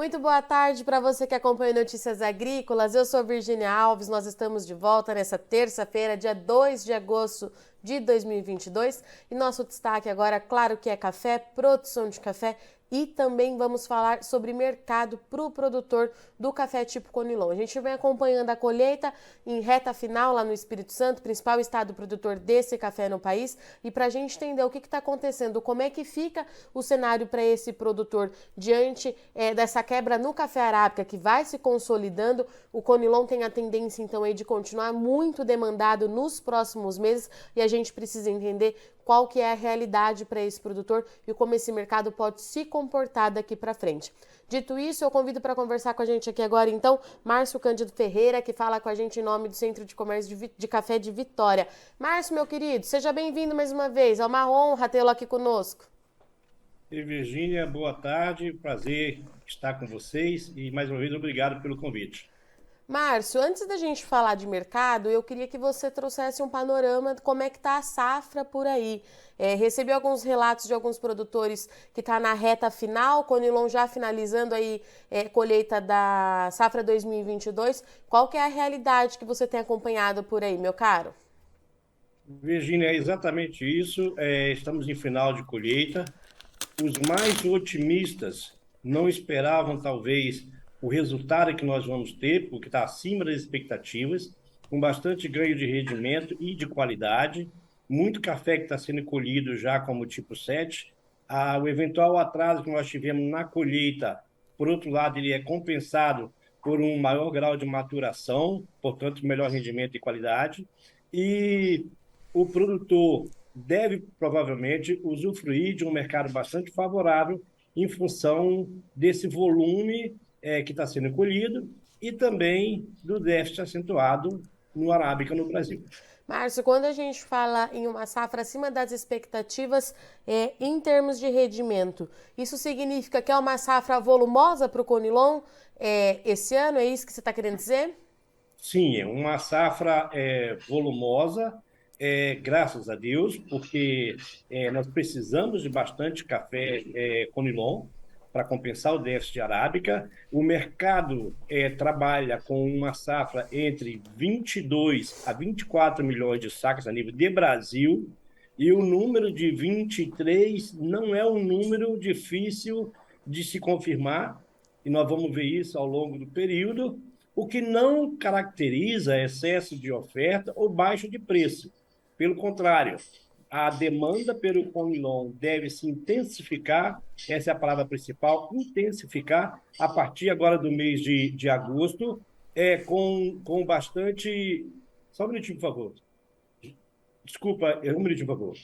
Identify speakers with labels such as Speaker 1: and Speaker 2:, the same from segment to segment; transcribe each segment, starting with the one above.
Speaker 1: Muito boa tarde para você que acompanha Notícias Agrícolas. Eu sou Virgínia Alves. Nós estamos de volta nessa terça-feira, dia 2 de agosto de 2022. E nosso destaque agora, claro que é café, produção de café e também vamos falar sobre mercado para o produtor do café tipo Conilon. A gente vem acompanhando a colheita em reta final lá no Espírito Santo, principal estado produtor desse café no país, e para a gente entender o que está acontecendo, como é que fica o cenário para esse produtor diante dessa quebra no café arábica que vai se consolidando. O Conilon tem a tendência então aí de continuar muito demandado nos próximos meses e a gente precisa entender qual que é a realidade para esse produtor e como esse mercado pode se comportar daqui para frente. Dito isso, eu convido para conversar com a gente aqui agora, então, Márcio Cândido Ferreira, que fala com a gente em nome do Centro de Comércio de Café de Vitória. Márcio, meu querido, seja bem-vindo mais uma vez. É uma honra tê-lo aqui conosco.
Speaker 2: E Virgínia, boa tarde, prazer estar com vocês e mais uma vez obrigado pelo convite.
Speaker 1: Márcio, antes da gente falar de mercado, eu queria que você trouxesse um panorama de como é que está a safra por aí. Recebi alguns relatos de alguns produtores que está na reta final, Conilon já finalizando aí colheita da safra 2022. Qual que é a realidade que você tem acompanhado por aí, meu caro?
Speaker 2: Virgínia, é exatamente isso. Estamos em final de colheita. Os mais otimistas não esperavam, talvez, o resultado que nós vamos ter, porque está acima das expectativas, com bastante ganho de rendimento e de qualidade. Muito café que está sendo colhido já como tipo 7. O eventual atraso que nós tivemos na colheita, por outro lado, ele é compensado por um maior grau de maturação, portanto, melhor rendimento e qualidade. E o produtor deve provavelmente usufruir de um mercado bastante favorável em função desse volume que está sendo colhido e também do déficit acentuado no arábica no Brasil.
Speaker 1: Márcio, quando a gente fala em uma safra acima das expectativas em termos de rendimento, isso significa que é uma safra volumosa para o Conilon esse ano? É isso que você está querendo dizer?
Speaker 2: Sim, é uma safra volumosa, graças a Deus, porque nós precisamos de bastante café Conilon para compensar o déficit de arábica. O mercado trabalha com uma safra entre 22 a 24 milhões de sacas a nível de Brasil, e o número de 23 não é um número difícil de se confirmar, e nós vamos ver isso ao longo do período. O que não caracteriza excesso de oferta ou baixo de preço. Pelo contrário, a demanda pelo Conilon deve se intensificar, essa é a palavra principal, intensificar a partir agora do mês de agosto, com bastante... Só um minutinho, por favor. Desculpa, um minutinho, por favor.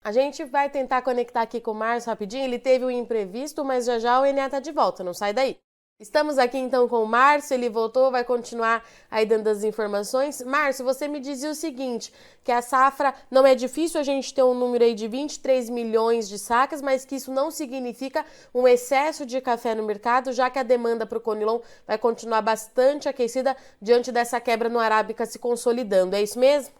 Speaker 1: A gente vai tentar conectar aqui com o Márcio rapidinho. Ele teve um imprevisto, mas já já o Ené tá de volta, não sai daí. Estamos aqui então com o Márcio, ele voltou, vai continuar aí dando as informações. Márcio, você me dizia o seguinte, que a safra, não é difícil a gente ter um número aí de 23 milhões de sacas, mas que isso não significa um excesso de café no mercado, já que a demanda para o Conilon vai continuar bastante aquecida diante dessa quebra no Arábica se consolidando. É isso mesmo?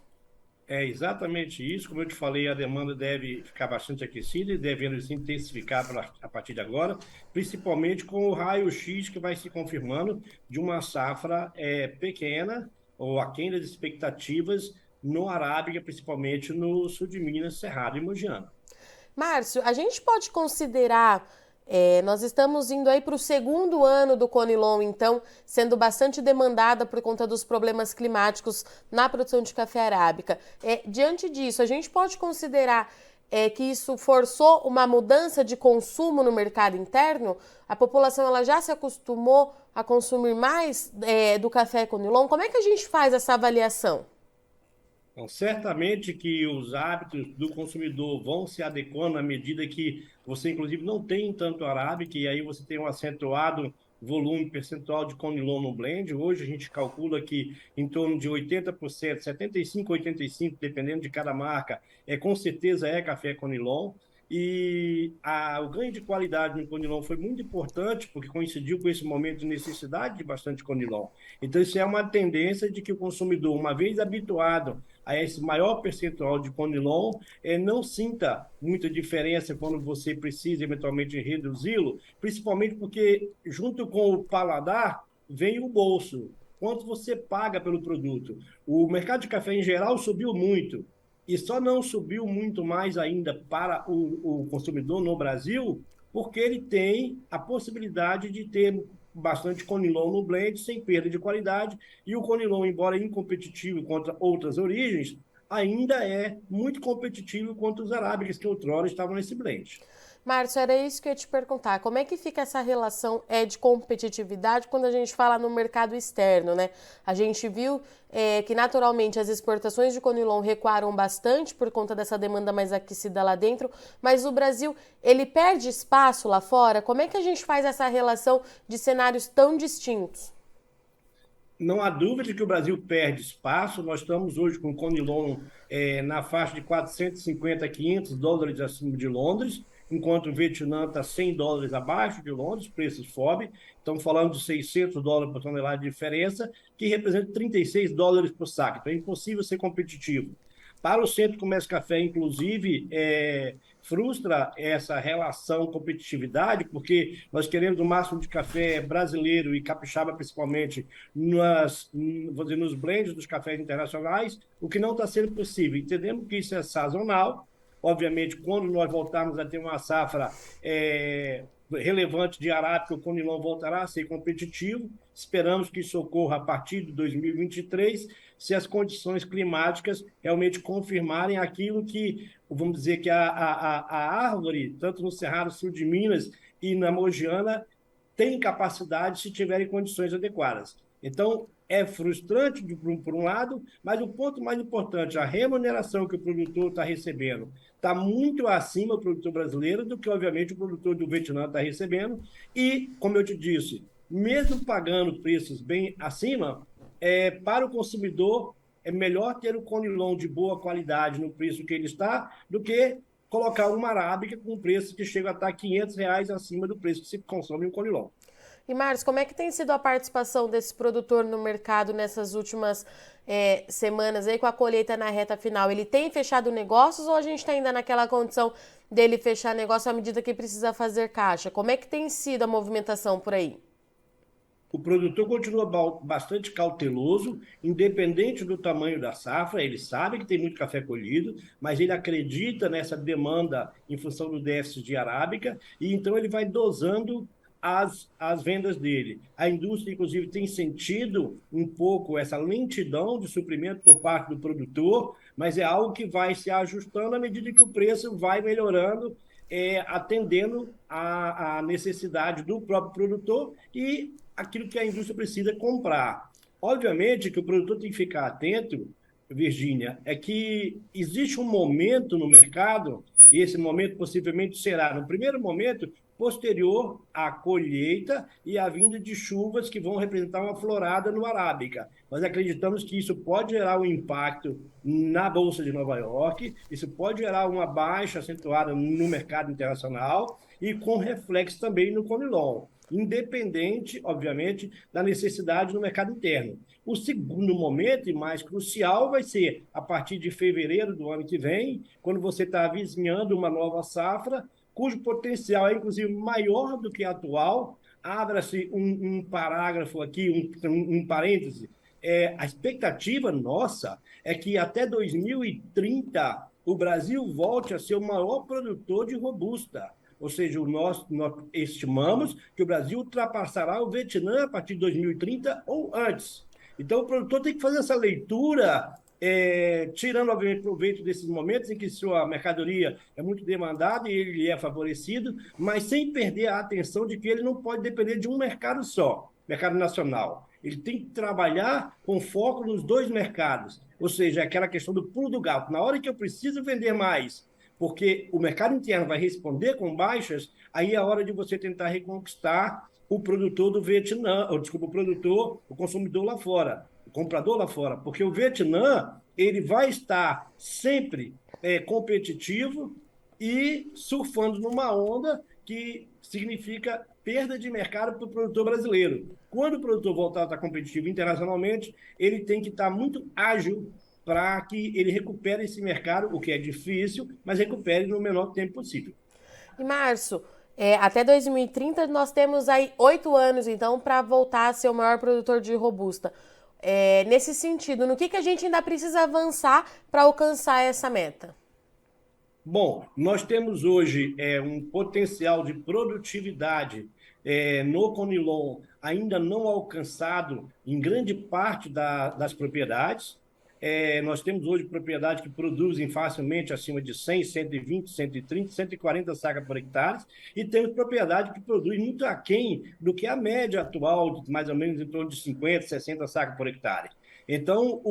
Speaker 2: É exatamente isso. Como eu te falei, a demanda deve ficar bastante aquecida e devendo se intensificar a partir de agora, principalmente com o raio-x que vai se confirmando de uma safra pequena ou aquém das expectativas no Arábiga, principalmente no sul de Minas, Cerrado e Mogiana.
Speaker 1: Márcio, a gente pode considerar, nós estamos indo aí para o segundo ano do Conilon, então, sendo bastante demandada por conta dos problemas climáticos na produção de café arábica. Diante disso, a gente pode considerar que isso forçou uma mudança de consumo no mercado interno? A população ela já se acostumou a consumir mais do café Conilon? Como é que a gente faz essa avaliação?
Speaker 2: Então, certamente que os hábitos do consumidor vão se adequando à medida que você, inclusive, não tem tanto arábica e aí você tem um acentuado volume percentual de Conilon no blend. Hoje a gente calcula que em torno de 80%, 75, 85, dependendo de cada marca, com certeza é café Conilon. E o ganho de qualidade no Conilon foi muito importante, porque coincidiu com esse momento de necessidade de bastante Conilon. Então, isso é uma tendência de que o consumidor, uma vez habituado a esse maior percentual de conilon, não sinta muita diferença quando você precisa eventualmente reduzi-lo, principalmente porque junto com o paladar vem o bolso. Quanto você paga pelo produto? O mercado de café em geral subiu muito e só não subiu muito mais ainda para o consumidor no Brasil, porque ele tem a possibilidade de ter bastante conilon no blend sem perda de qualidade, e o conilon, embora incompetitivo contra outras origens, ainda é muito competitivo contra os arábicas que outrora estavam nesse blend.
Speaker 1: Márcio, era isso que eu ia te perguntar. Como é que fica essa relação de competitividade quando a gente fala no mercado externo, né? A gente viu que naturalmente as exportações de conilon recuaram bastante por conta dessa demanda mais aquecida lá dentro, mas o Brasil, ele perde espaço lá fora? Como é que a gente faz essa relação de cenários tão distintos?
Speaker 2: Não há dúvida de que o Brasil perde espaço. Nós estamos hoje com o Conilon na faixa de 450 a 500 dólares acima de Londres, enquanto o Vietnã está 100 dólares abaixo de Londres, preços FOB. Estamos falando de 600 dólares por tonelada de diferença, que representa 36 dólares por saco. Então é impossível ser competitivo. Para o Centro Comércio Café, inclusive, frustra essa relação competitividade, porque nós queremos o máximo de café brasileiro e capixaba, principalmente, vou dizer, nos blends dos cafés internacionais, o que não está sendo possível. Entendemos que isso é sazonal. Obviamente, quando nós voltarmos a ter uma safra relevante de arábica, o conilon voltará a ser competitivo. Esperamos que isso ocorra a partir de 2023, se as condições climáticas realmente confirmarem aquilo que, vamos dizer, que a árvore, tanto no Cerrado Sul de Minas e na Mogiana, tem capacidade se tiverem condições adequadas. Então, é frustrante por um lado, mas o ponto mais importante, a remuneração que o produtor está recebendo está muito acima do produtor brasileiro do que, obviamente, o produtor do Vietnã está recebendo. E, como eu te disse, mesmo pagando preços bem acima, para o consumidor é melhor ter o conilon de boa qualidade no preço que ele está do que colocar uma arábica com preço que chega a estar R$ 500 acima do preço que se consome um conilon.
Speaker 1: E, Márcio, como é que tem sido a participação desse produtor no mercado nessas últimas semanas aí com a colheita na reta final? Ele tem fechado negócios ou a gente está ainda naquela condição dele fechar negócio à medida que precisa fazer caixa? Como é que tem sido a movimentação por aí?
Speaker 2: O produtor continua bastante cauteloso, independente do tamanho da safra. Ele sabe que tem muito café colhido, mas ele acredita nessa demanda em função do déficit de arábica, e então ele vai dosando as vendas dele. A indústria, inclusive, tem sentido um pouco essa lentidão de suprimento por parte do produtor, mas é algo que vai se ajustando à medida que o preço vai melhorando, atendendo à necessidade do próprio produtor e aquilo que a indústria precisa comprar. Obviamente que o produtor tem que ficar atento, Virgínia, é que existe um momento no mercado, e esse momento possivelmente será, no primeiro momento, posterior à colheita e à vinda de chuvas que vão representar uma florada no Arábica. Nós acreditamos que isso pode gerar um impacto na Bolsa de Nova York, isso pode gerar uma baixa acentuada no mercado internacional e com reflexo também no Conilon, independente, obviamente, da necessidade no mercado interno. O segundo momento, e mais crucial, vai ser a partir de fevereiro do ano que vem, quando você está avizinhando uma nova safra, cujo potencial é, inclusive, maior do que atual. Abra-se um parágrafo aqui, um parêntese. A expectativa nossa é que até 2030 o Brasil volte a ser o maior produtor de robusta. Ou seja, nós estimamos que o Brasil ultrapassará o Vietnã a partir de 2030 ou antes. Então, o produtor tem que fazer essa leitura, tirando, obviamente, proveito desses momentos em que sua mercadoria é muito demandada e ele é favorecido, mas sem perder a atenção de que ele não pode depender de um mercado só, mercado nacional. Ele tem que trabalhar com foco nos dois mercados, ou seja, aquela questão do pulo do gato. Na hora que eu preciso vender mais, porque o mercado interno vai responder com baixas, aí é a hora de você tentar reconquistar o produtor do Vietnã, ou desculpa, o consumidor lá fora, o comprador lá fora, porque o Vietnã ele vai estar sempre competitivo e surfando numa onda que significa perda de mercado para o produtor brasileiro. Quando o produtor voltar a estar competitivo internacionalmente, ele tem que estar muito ágil para que ele recupere esse mercado, o que é difícil, mas recupere no menor tempo possível.
Speaker 1: E Márcio, até 2030 nós temos aí 8 anos, então, para voltar a ser o maior produtor de robusta. Nesse sentido, no que a gente ainda precisa avançar para alcançar essa meta?
Speaker 2: Bom, nós temos hoje um potencial de produtividade no Conilon ainda não alcançado em grande parte das propriedades. Nós temos hoje propriedades que produzem facilmente acima de 100, 120, 130, 140 sacas por hectare, e temos propriedades que produzem muito aquém do que a média atual, de mais ou menos em torno de 50, 60 sacas por hectare. Então,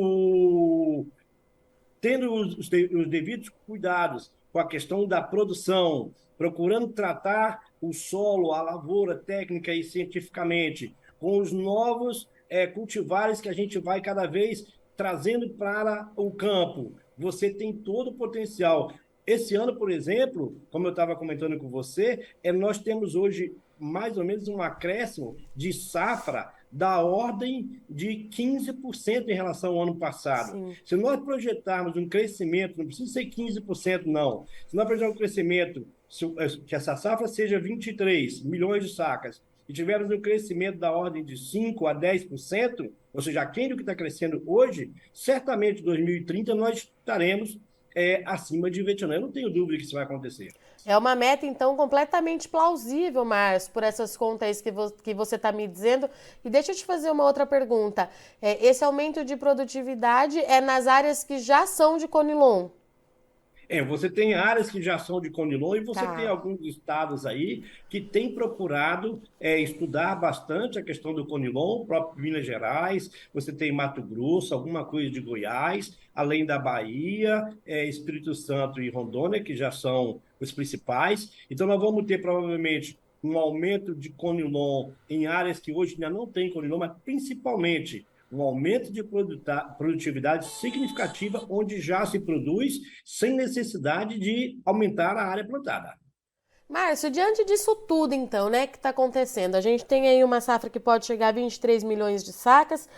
Speaker 2: tendo os devidos cuidados com a questão da produção, procurando tratar o solo, a lavoura técnica e cientificamente, com os novos cultivares que a gente vai cada vez trazendo para o campo. Você tem todo o potencial. Esse ano, por exemplo, como eu estava comentando com você, nós temos hoje mais ou menos um acréscimo de safra da ordem de 15% em relação ao ano passado.
Speaker 1: Sim.
Speaker 2: Se nós projetarmos um crescimento, não precisa ser 15%, não. Se nós projetarmos um crescimento, que essa safra seja 23 milhões de sacas, e tivermos um crescimento da ordem de 5% a 10%, ou seja, aquém do que está crescendo hoje, certamente em 2030 nós estaremos acima de Vietnã. Eu não tenho dúvida que isso vai acontecer.
Speaker 1: É uma meta, então, completamente plausível, Márcio, por essas contas que você está me dizendo. E deixa eu te fazer uma outra pergunta. Esse aumento de produtividade é nas áreas que já são de Conilon?
Speaker 2: Você tem áreas que já são de Conilon e você tem
Speaker 1: Tá.
Speaker 2: alguns estados aí que têm procurado estudar bastante a questão do Conilon, o próprio Minas Gerais, você tem Mato Grosso, alguma coisa de Goiás, além da Bahia, Espírito Santo e Rondônia, que já são os principais. Então, nós vamos ter provavelmente um aumento de Conilon em áreas que hoje ainda não tem Conilon, mas principalmente um aumento de produtividade significativa onde já se produz sem necessidade de aumentar a área plantada.
Speaker 1: Márcio, diante disso tudo, então, né, que está acontecendo, a gente tem aí uma safra que pode chegar a 23 milhões de sacas,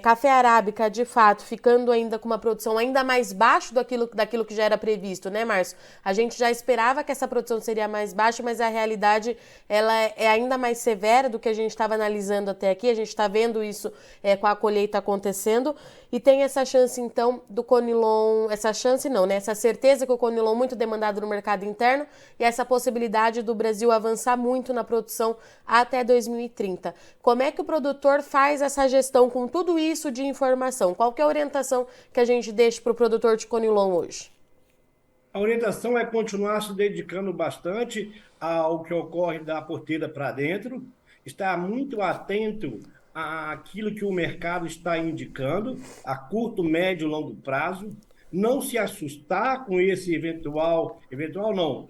Speaker 1: café arábica, de fato, ficando ainda com uma produção ainda mais baixa daquilo que já era previsto, né, Márcio? A gente já esperava que essa produção seria mais baixa, mas a realidade ela é ainda mais severa do que a gente estava analisando até aqui. A gente está vendo isso com a colheita acontecendo e tem essa chance, então, do Conilon, essa chance não, né? Essa certeza que o Conilon é muito demandado no mercado interno e essa possibilidade do Brasil avançar muito na produção até 2030. Como é que o produtor faz essa gestão com tudo isso de informação? Qual que é a orientação que a gente deixa para o produtor de Conilon hoje?
Speaker 2: A orientação é continuar se dedicando bastante ao que ocorre da porteira para dentro, estar muito atento àquilo que o mercado está indicando, a curto, médio e longo prazo, não se assustar com esse eventual não,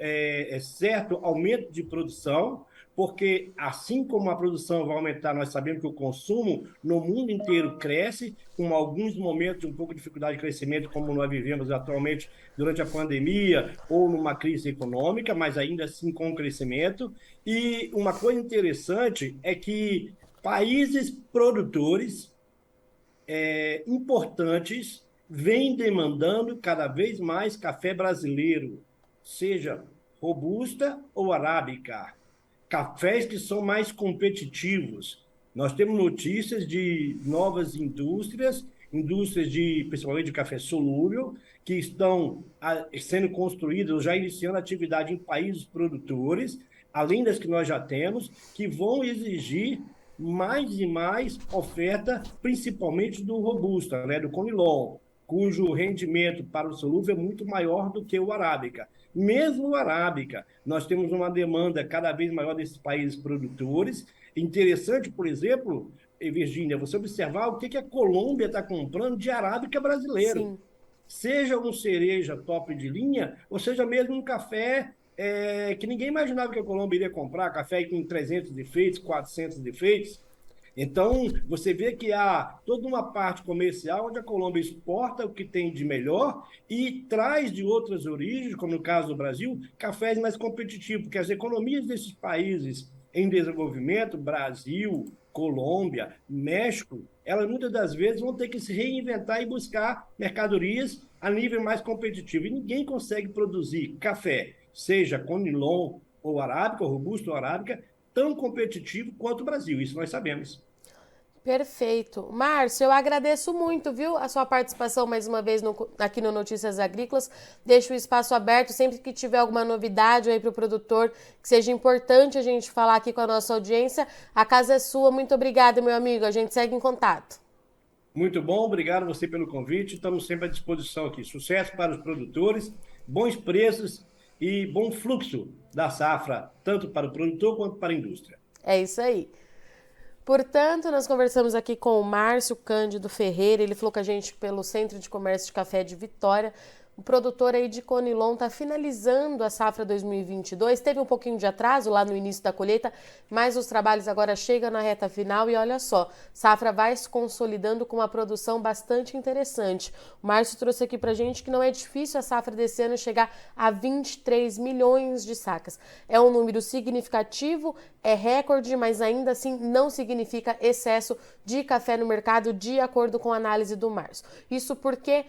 Speaker 2: certo aumento de produção, porque assim como a produção vai aumentar, nós sabemos que o consumo no mundo inteiro cresce, com alguns momentos de um pouco de dificuldade de crescimento, como nós vivemos atualmente durante a pandemia ou numa crise econômica, mas ainda assim com crescimento. E uma coisa interessante é que países produtores importantes vêm demandando cada vez mais café brasileiro, seja robusta ou arábica, cafés que são mais competitivos. Nós temos notícias de novas indústrias, principalmente de café solúvel, que estão sendo construídas ou já iniciando atividade em países produtores, além das que nós já temos, que vão exigir mais e mais oferta, principalmente do robusta, né, do Conilon, cujo rendimento para o solúvel é muito maior do que o arábica. Mesmo o arábica, nós temos uma demanda cada vez maior desses países produtores. Interessante, por exemplo, Virgínia, você observar o que a Colômbia está comprando de arábica brasileiro.
Speaker 1: Sim.
Speaker 2: Seja um cereja top de linha, ou seja mesmo um café que ninguém imaginava que a Colômbia iria comprar, café com 300 defeitos, 400 defeitos. Então, você vê que há toda uma parte comercial onde a Colômbia exporta o que tem de melhor e traz de outras origens, como no caso do Brasil, cafés mais competitivos, porque as economias desses países em desenvolvimento, Brasil, Colômbia, México, elas muitas das vezes vão ter que se reinventar e buscar mercadorias a nível mais competitivo. E ninguém consegue produzir café, seja Conilon ou arábica, ou robusto ou arábica, tão competitivo quanto o Brasil. Isso nós sabemos.
Speaker 1: Perfeito. Márcio, eu agradeço muito, viu, a sua participação mais uma vez aqui no Notícias Agrícolas. Deixo o espaço aberto sempre que tiver alguma novidade aí para o produtor, que seja importante a gente falar aqui com a nossa audiência. A casa é sua. Muito obrigada, meu amigo. A gente segue em contato.
Speaker 2: Muito bom, obrigado a você pelo convite. Estamos sempre à disposição aqui. Sucesso para os produtores, bons preços e bom fluxo da safra, tanto para o produtor quanto para a indústria.
Speaker 1: É isso aí. Portanto, nós conversamos aqui com o Márcio Cândido Ferreira, ele falou com a gente pelo Centro de Comércio de Café de Vitória. O produtor aí de Conilon está finalizando a safra 2022, teve um pouquinho de atraso lá no início da colheita, mas os trabalhos agora chegam na reta final e olha só, safra vai se consolidando com uma produção bastante interessante. O Márcio trouxe aqui pra gente que não é difícil a safra desse ano chegar a 23 milhões de sacas. É um número significativo, é recorde, mas ainda assim não significa excesso de café no mercado, de acordo com a análise do Márcio. Isso porque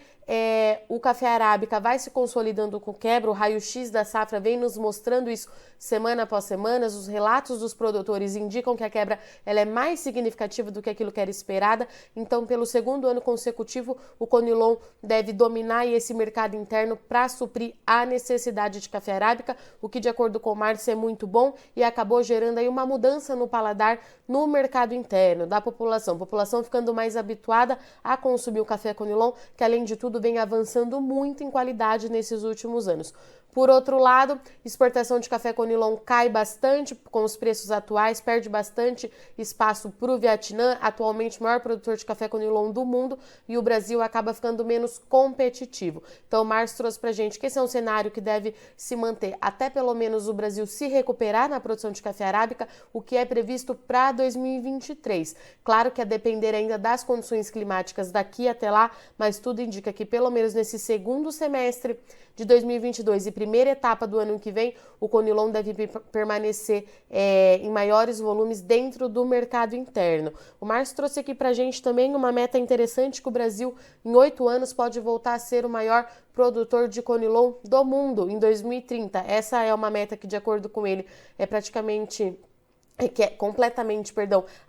Speaker 1: o café arábica vai se consolidando com quebra, o raio-x da safra vem nos mostrando isso semana após semana, os relatos dos produtores indicam que a quebra ela é mais significativa do que aquilo que era esperada, então pelo segundo ano consecutivo o Conilon deve dominar esse mercado interno para suprir a necessidade de café arábica, o que de acordo com o Márcio é muito bom e acabou gerando aí uma mudança no paladar no mercado interno da população ficando mais habituada a consumir o café Conilon, que além de tudo vem avançando muito em qualidade nesses últimos anos. Por outro lado, exportação de café Conilon cai bastante com os preços atuais, perde bastante espaço para o Vietnã, atualmente o maior produtor de café Conilon do mundo, e o Brasil acaba ficando menos competitivo. Então o Márcio trouxe para a gente que esse é um cenário que deve se manter até pelo menos o Brasil se recuperar na produção de café arábica, o que é previsto para 2023. Claro que a depender ainda das condições climáticas daqui até lá, mas tudo indica que pelo menos nesse segundo semestre de 2022 e primeira etapa do ano que vem, o Conilon deve permanecer em maiores volumes dentro do mercado interno. O Márcio trouxe aqui para a gente também uma meta interessante que o Brasil, em 8 anos, pode voltar a ser o maior produtor de Conilon do mundo em 2030. Essa é uma meta que, de acordo com ele, é completamente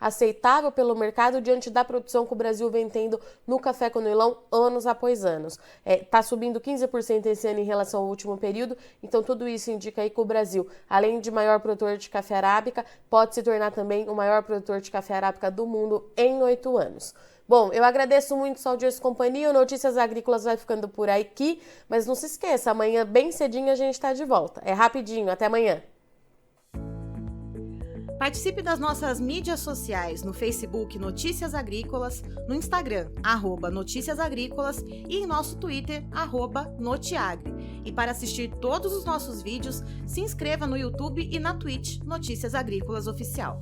Speaker 1: aceitável pelo mercado diante da produção que o Brasil vem tendo no café Conilon anos após anos. Está subindo 15% esse ano em relação ao último período, então tudo isso indica aí que o Brasil, além de maior produtor de café arábica, pode se tornar também o maior produtor de café arábica do mundo em 8 anos. Bom, eu agradeço muito sua audiência e companhia, o Notícias Agrícolas vai ficando por aqui, mas não se esqueça, amanhã bem cedinho a gente está de volta. É rapidinho, até amanhã.
Speaker 3: Participe das nossas mídias sociais no Facebook Notícias Agrícolas, no Instagram @Notícias Agrícolas e em nosso Twitter @Notiagre. E para assistir todos os nossos vídeos, se inscreva no YouTube e na Twitch Notícias Agrícolas Oficial.